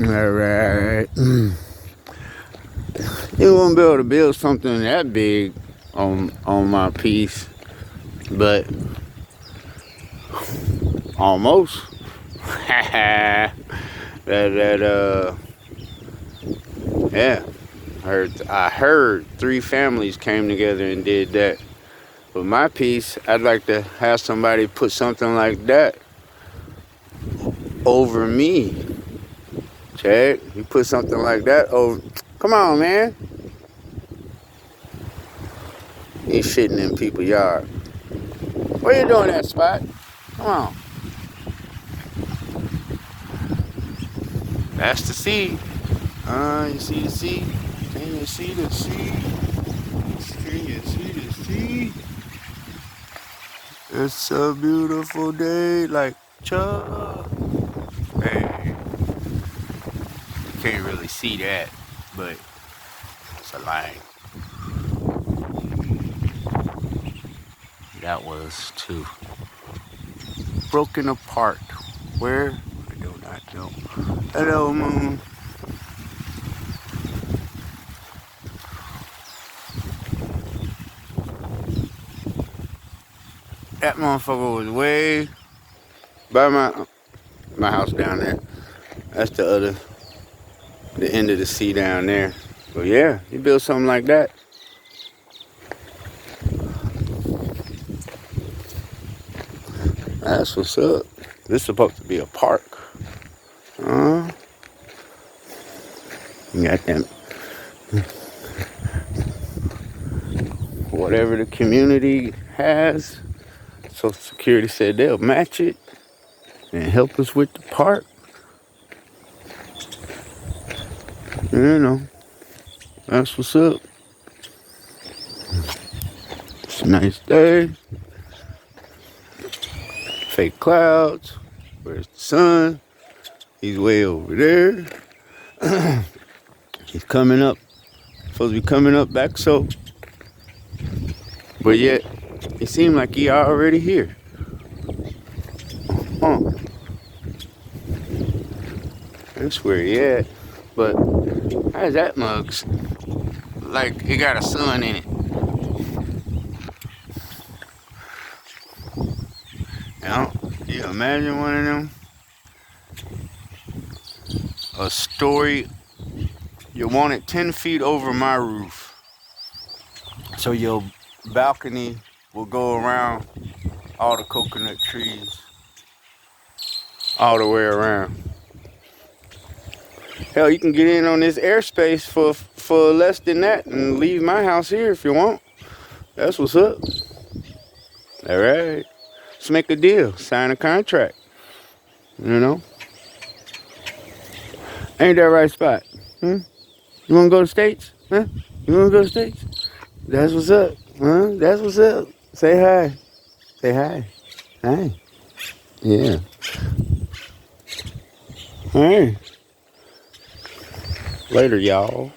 Alright. You won't be able to build something that big on my piece, but almost. Yeah. I heard 3 families came together and did that. But my piece, I'd like to have somebody put something like that over me. Chad, you put something like that over. Come on, man. You shitting in people's yard. What you doing that spot? Come on. That's the seed. You see the seed? Can you see the seed? Can you see the seed? It's a beautiful day like Chuck. Hey, you can't really see that, but it's a line. That was too. Broken apart. Where? I do not know. Hello, moon. That motherfucker was way by my house down there. That's the end of the sea down there. But yeah, you build something like that. That's what's up. This is supposed to be a park. You got them. Whatever the community has, Social Security said they'll match it and help us with the park. You know, that's what's up. It's a nice day. Fake clouds. Where's the sun? He's way over there. He's coming up. Supposed to be coming up back so. But yet, it seemed like he already here. That's where he at. But how's that mug? Like it got a sun in it. Now, you imagine one of them? A story. You want it 10 feet over my roof. So your balcony will go around all the coconut trees. All the way around. Hell, you can get in on this airspace for less than that and leave my house here if you want. That's what's up. All right. Let's make a deal. Sign a contract. You know? Ain't that right spot? You want to go to States? Huh? You want to go to States? That's what's up. Huh? That's what's up. Say hi. Say hi. Hi. Yeah. All right. Later, y'all.